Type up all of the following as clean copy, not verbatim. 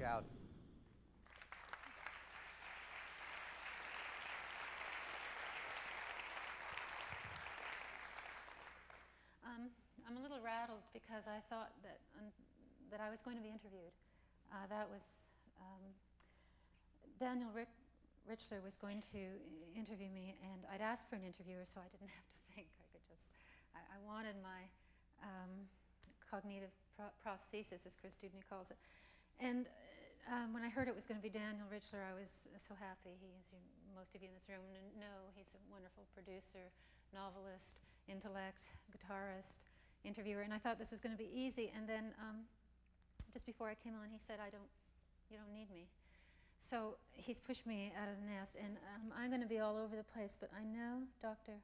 Gowdy. I'm a little rattled because I thought that I was going to be interviewed. That was Daniel Richler was going to interview me, and I'd asked for an interviewer, so I didn't have to think. I wanted my cognitive prosthesis, as Chris Dudney calls it. And when I heard it was going to be Daniel Richler, I was so happy. He, as most of you in this room know, he's a wonderful producer, novelist, intellect, guitarist, interviewer, and I thought this was going to be easy. And then just before I came on, he said, you don't need me. So he's pushed me out of the nest, and I'm going to be all over the place, but I know Dr.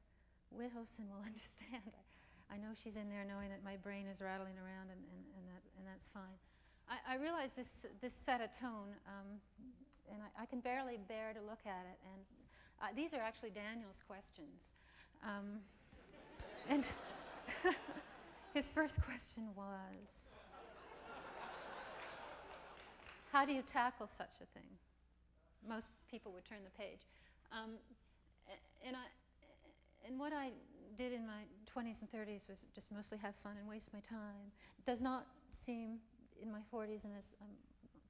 Whittleson will understand. I know she's in there knowing that my brain is rattling around, and that's fine. I realize this set a tone, and I can barely bear to look at it. And these are actually Daniel's questions. And his first question was, how do you tackle such a thing? Most people would turn the page. And what I did in my 20s and 30s was just mostly have fun and waste my time. It does not seem, in my 40s and as I'm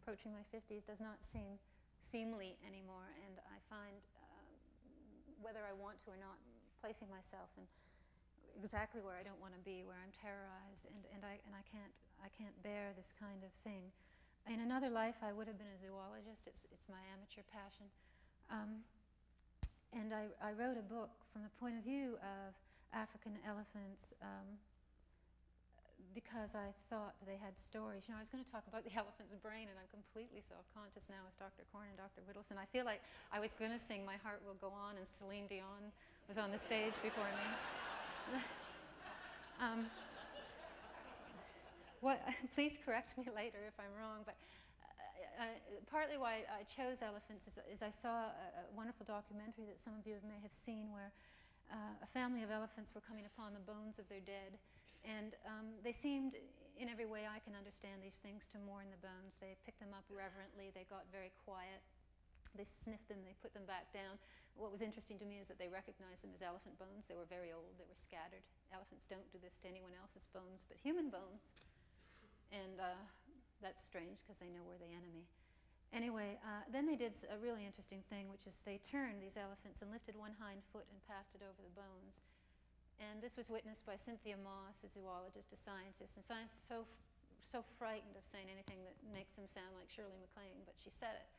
approaching my 50s, does not seem seemly anymore. And I find, whether I want to or not, placing myself in exactly where I don't want to be, where I'm terrorized, and I can't bear this kind of thing. In another life, I would have been a zoologist. It's my amateur passion. And I wrote a book from the point of view of African elephants because I thought they had stories. You know, I was going to talk about the elephant's brain, and I'm completely self-conscious now with Dr. Korn and Dr. Whittleson. I feel like I was going to sing My Heart Will Go On, and Celine Dion was on the stage before me. Please correct me later if I'm wrong, but partly why I chose elephants is I saw a wonderful documentary that some of you may have seen where a family of elephants were coming upon the bones of their dead, and they seemed, in every way I can understand these things, to mourn the bones. They picked them up reverently, they got very quiet, they sniffed them, they put them back down. What was interesting to me is that they recognized them as elephant bones. They were very old, they were scattered. Elephants don't do this to anyone else's bones, but human bones. And that's strange because they know we're the enemy. Anyway, then they did a really interesting thing, which is they turned these elephants and lifted one hind foot and passed it over the bones. And this was witnessed by Cynthia Moss, a zoologist, a scientist. And scientists are so frightened of saying anything that makes them sound like Shirley MacLaine, but she said it,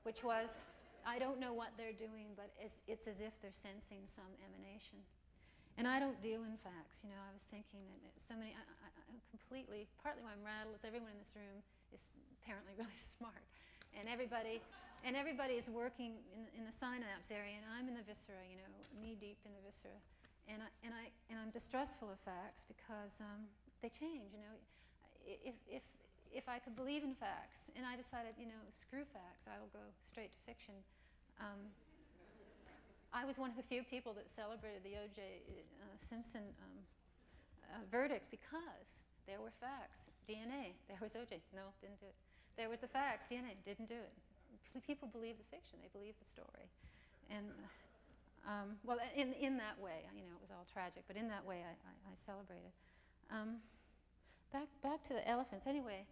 which was, I don't know what they're doing, but it's as if they're sensing some emanation. And I don't deal in facts. You know, I was thinking that so many, I'm completely, partly why I'm rattled is everyone in this room is apparently really smart. And everybody is working in the synapse area, and I'm in the viscera, you know, knee deep in the viscera. And I'm distrustful of facts because they change, you know. If I could believe in facts, and I decided, you know, screw facts, I'll go straight to fiction. I was one of the few people that celebrated the O.J. Simpson verdict because there were facts. DNA, there was O.J. No, didn't do it. There was the facts. DNA, didn't do it. People believe the fiction. They believe the story. And, well, in that way, you know, it was all tragic, but in that way I celebrated. Back to the elephants. Anyway,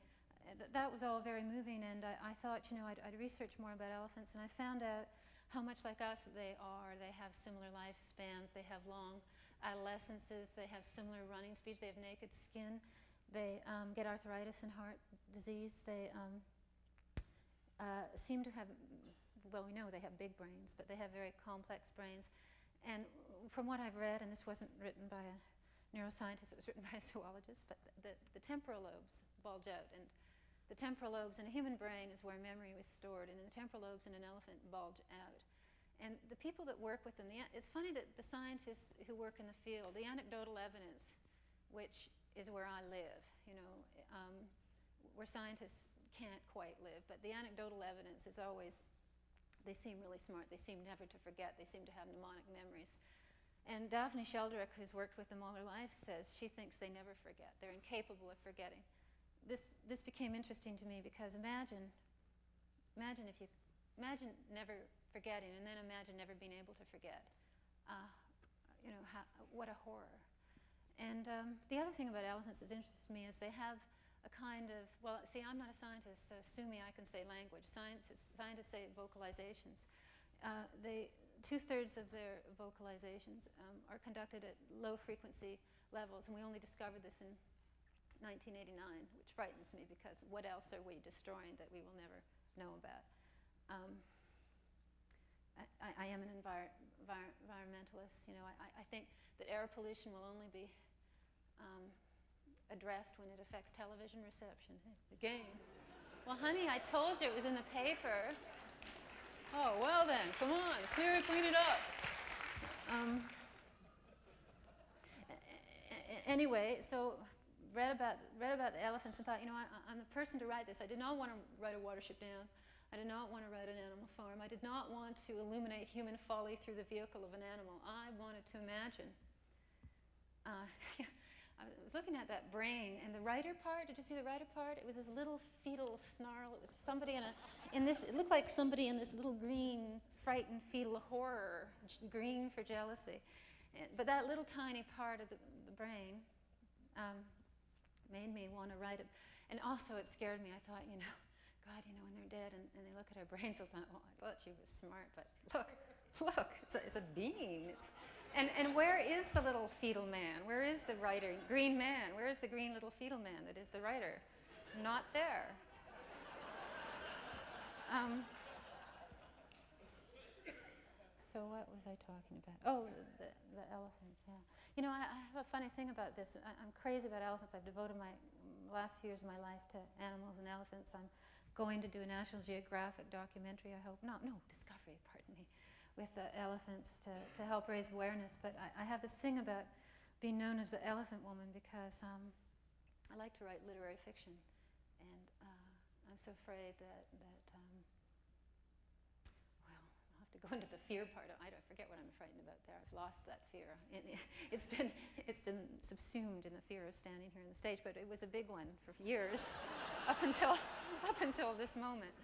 that was all very moving, and I thought, you know, I'd research more about elephants, and I found out how much like us they are. They have similar lifespans. They have long adolescences. They have similar running speeds. They have naked skin. They get arthritis and heart disease. They seem to have, well, we know they have big brains, but they have very complex brains. And from what I've read, and this wasn't written by a neuroscientist, it was written by a zoologist, but the temporal lobes bulge out. And the temporal lobes in a human brain is where memory was stored, and the temporal lobes in an elephant bulge out. And the people that work with them, it's funny that the scientists who work in the field, the anecdotal evidence, which is where I live, you know, where scientists can't quite live, but the anecdotal evidence is always, they seem really smart, they seem never to forget, they seem to have mnemonic memories. And Daphne Sheldrake, who's worked with them all her life, says she thinks they never forget, they're incapable of forgetting. This became interesting to me because imagine imagine never forgetting, and then imagine never being able to forget. What a horror. And the other thing about elephants that interests me is they have a kind of, well, see, I'm not a scientist, so sue me, I can say language. Scientists say vocalizations. 2/3 of their vocalizations are conducted at low frequency levels, and we only discovered this in 1989, which frightens me because what else are we destroying that we will never know about? I am an environmentalist. I think that air pollution will only be addressed when it affects television reception. Again. Well, honey, I told you it was in the paper. Oh, well then, come on, clean it up. Anyway, so read about the elephants and thought, I'm the person to write this. I did not want to write a Watership Down. I did not want to write an Animal Farm. I did not want to illuminate human folly through the vehicle of an animal. I wanted to imagine. I was looking at that brain, and the writer part, did you see the writer part? It was this little fetal snarl. It was somebody it looked like somebody in this little green, frightened fetal horror, green for jealousy. But that little tiny part of the brain made me want to write it. And also it scared me. I thought, God, when they're dead and they look at our brains, I thought, well, I thought she was smart, but look, it's a being. And where is the little fetal man? Where is the writer? Green man. Where is the green little fetal man that is the writer? Not there. So what was I talking about? Oh, the elephants, yeah. I have a funny thing about this. I'm crazy about elephants. I've devoted my last few years of my life to animals and elephants. I'm going to do a National Geographic documentary, I hope. No, Discovery, pardon me, with elephants to help raise awareness. But I have this thing about being known as the elephant woman because I like to write literary fiction. And I'm so afraid that I'll have to go into the fear part. I don't forget what I'm frightened about there. I've lost that fear. It's been subsumed in the fear of standing here on the stage, but it was a big one for years, up until this moment.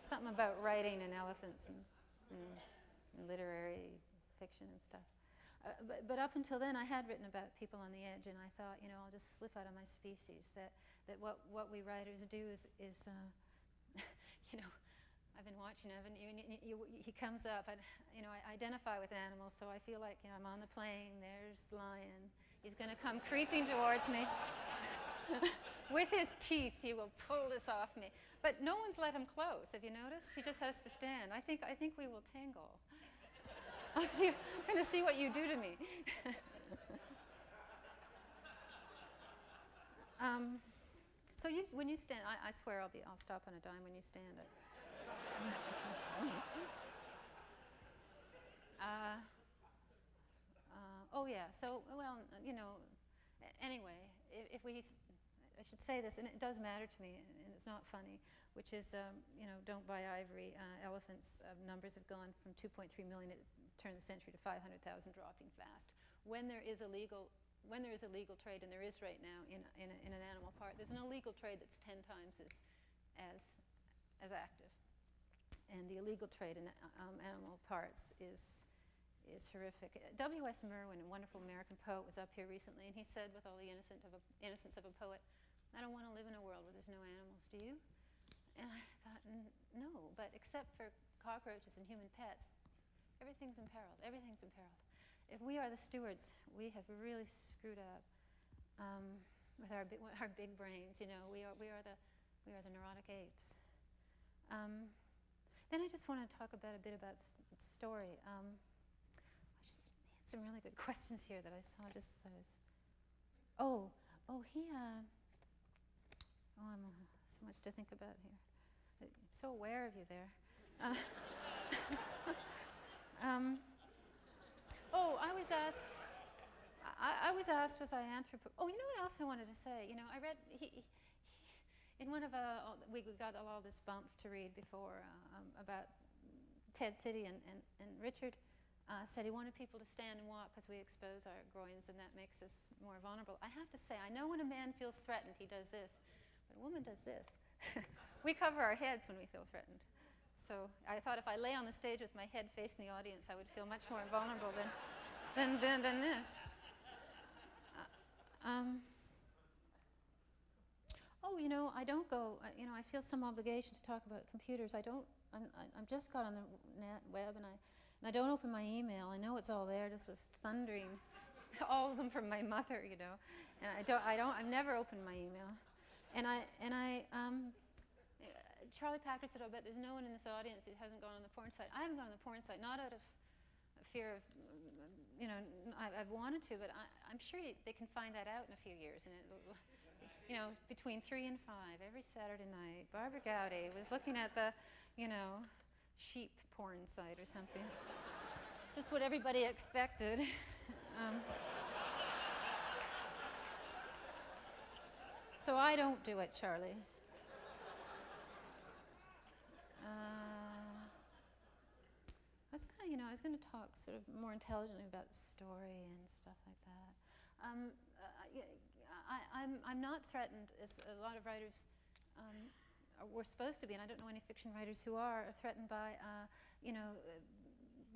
Something about writing and elephants and literary fiction and stuff. But up until then, I had written about people on the edge, and I thought, I'll just slip out of my species. That what we writers do is I've been watching Evan. He comes up, and I identify with animals, so I feel like I'm on the plane. There's the lion. He's going to come creeping towards me. With his teeth, he will pull this off me. But no one's let him close. Have you noticed? He just has to stand. I think we will tangle. I'm going to see what you do to me. So when you stand, I swear I'll stop on a dime when you stand. Oh yeah. So anyway, if we. I should say this, and it does matter to me, and it's not funny, which is, don't buy ivory. Elephants numbers have gone from 2.3 million at the turn of the century to 500,000, dropping fast. When there is illegal trade, and there is right now in an animal part, there's an illegal trade that's 10 times as active. And the illegal trade in animal parts is horrific. W.S. Merwin, a wonderful American poet, was up here recently, and he said, with all the innocence of a poet, I don't want to live in a world where there's no animals, do you? And I thought, no, but except for cockroaches and human pets, everything's imperiled. Everything's imperiled. If we are the stewards, we have really screwed up with our big brains. We are the neurotic apes. Then I just want to talk a bit about story. I had some really good questions here that I saw just as I was. I'm so much to think about here. I'm so aware of you there. I was asked, was I Oh, you know what else I wanted to say? I read, in one of we got all this bump to read before about Ted City and Richard said he wanted people to stand and walk because we expose our groins and that makes us more vulnerable. I have to say, I know when a man feels threatened, he does this, but a woman does this. We cover our heads when we feel threatened. So I thought if I lay on the stage with my head facing the audience, I would feel much more vulnerable than this. I don't go, I feel some obligation to talk about computers. I'm just got on the web, and I don't open my email. I know it's all there, just this thundering, all of them from my mother, and I've never opened my email. Charlie Packer said, I bet there's no one in this audience who hasn't gone on the porn site. I haven't gone on the porn site, not out of fear of, I've wanted to, but I'm sure they can find that out in a few years. And between 3 and 5, every Saturday night, Barbara Gowdy was looking at the, sheep porn site or something. Just what everybody expected. So I don't do it, Charlie. I was going to talk sort of more intelligently about story and stuff like that. I'm not threatened, as a lot of writers were supposed to be, and I don't know any fiction writers who are threatened by,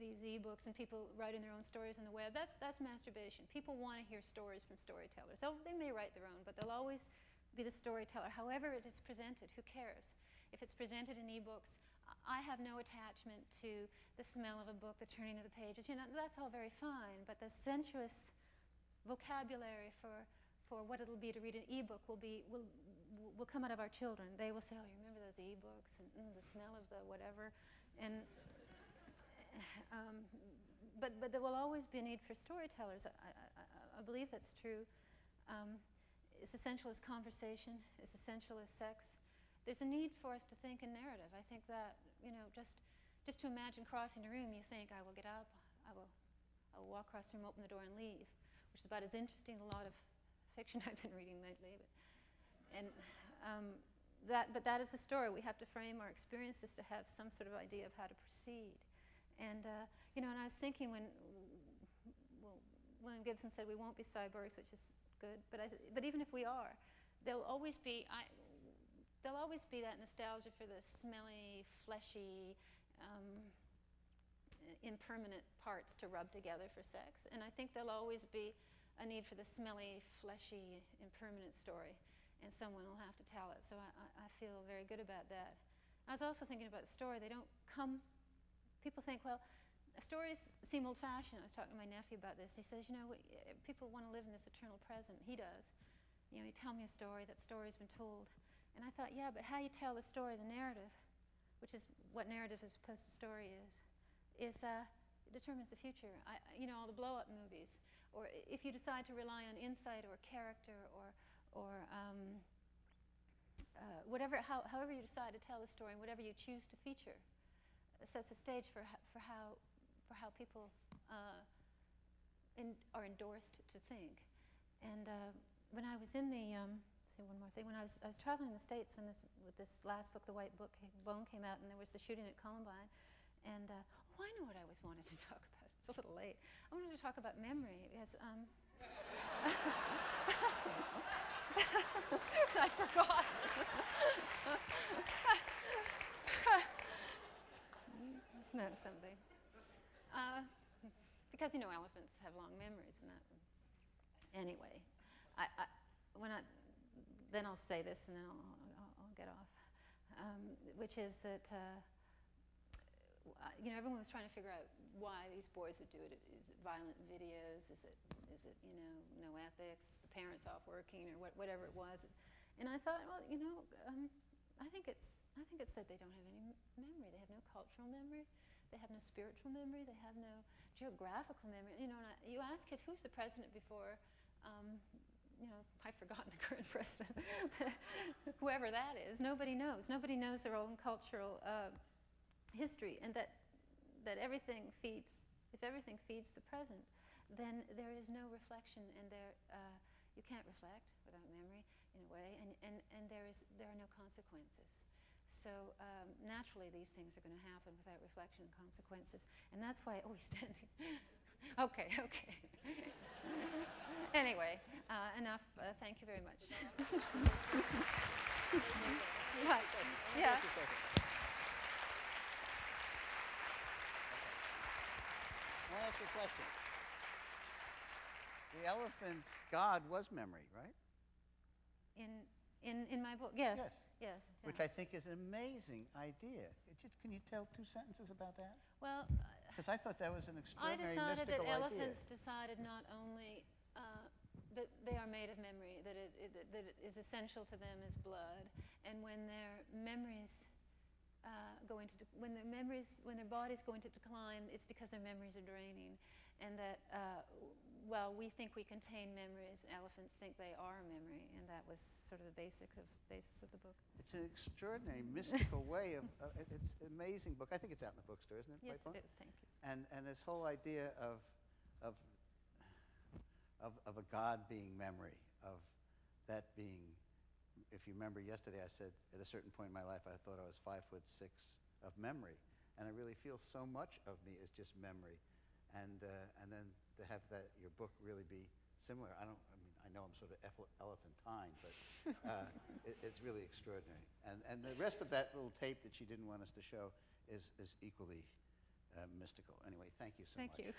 these e-books and people writing their own stories on the web. That's masturbation. People want to hear stories from storytellers. So they may write their own, but they'll always be the storyteller. However it is presented, who cares? If it's presented in e-books, I have no attachment to the smell of a book, the turning of the pages. That's all very fine, but the sensuous vocabulary for what it'll be to read an e-book will come out of our children. They will say, oh, you remember those e-books and the smell of the whatever. And but there will always be a need for storytellers. I believe that's true. It's essential as conversation. It's essential as sex. There's a need for us to think in narrative. I think that, just to imagine crossing a room, you think, I will get up, I will walk across the room, open the door, and leave, which is about as interesting as a lot of fiction I've been reading lately. But that is a story. We have to frame our experiences to have some sort of idea of how to proceed. And and I was thinking when William Gibson said we won't be cyborgs, which is good. But even if we are, there'll always be that nostalgia for the smelly, fleshy, impermanent parts to rub together for sex. And I think there'll always be a need for the smelly, fleshy, impermanent story, and someone will have to tell it. So I feel very good about that. I was also thinking about story. They don't come. People think, well, stories seem old-fashioned. I was talking to my nephew about this. He says, people want to live in this eternal present. He does. You tell me a story. That story's been told. And I thought, yeah, but how you tell the story, the narrative, which is what narrative as opposed to story is determines the future. All the blow-up movies, or if you decide to rely on insight or character or however you decide to tell the story, and whatever you choose to feature, sets the stage for how people are endorsed to think. And when I was in the say one more thing. When I was traveling in the States with this last book, The White Bone, came out, and there was the shooting at Columbine, and I know what I always wanted to talk about. It's a little late. I wanted to talk about memory because I forgot. Isn't that something? Because elephants have long memories, and that. Anyway, then I'll say this, and then I'll get off. Which is that everyone was trying to figure out why these boys would do it. Is it violent videos? Is it no ethics? The parents off working, or whatever it was. And I thought, well, I think it's that they don't have any memory. They have no cultural memory. They have no spiritual memory. They have no geographical memory. And you ask kids, who's the president before? I've forgotten the current president. Whoever that is, nobody knows. Nobody knows their own cultural history, and that everything feeds. If everything feeds the present, then there is no reflection, and you can't reflect without memory in a way, and there are no consequences. So naturally, these things are going to happen without reflection and consequences, and that's why. Oh, he's standing. Okay. Anyway, enough. Thank you very much. Right. Yeah. Ask you a question. I want to ask you a question. The elephant's god was memory, right? In my book, yes. Yes. Yes. Which yeah. I think is an amazing idea. Can you tell 2 sentences about that? Well, Because I thought that was an I extraordinary decided that mystical idea. elephants decided not only that they are made of memory, that it is essential to them as blood, and when their memories when their bodies go into decline, it's because their memories are draining, and that while we think we contain memories, elephants think they are memory, and that was sort of the basis of the book. It's an extraordinary mystical way of. It's an amazing book. I think it's out in the bookstore, isn't it? Yes, Right, it is. Thank you. And this whole idea of a God being memory, of that being. If you remember yesterday, I said at a certain point in my life I thought I was 5'6" of memory, and I really feel so much of me is just memory, and then to have that your book really be similar. I know I'm sort of elephantine, but it's really extraordinary. And the rest of that little tape that she didn't want us to show is equally mystical. Anyway, thank you so much. Thank you.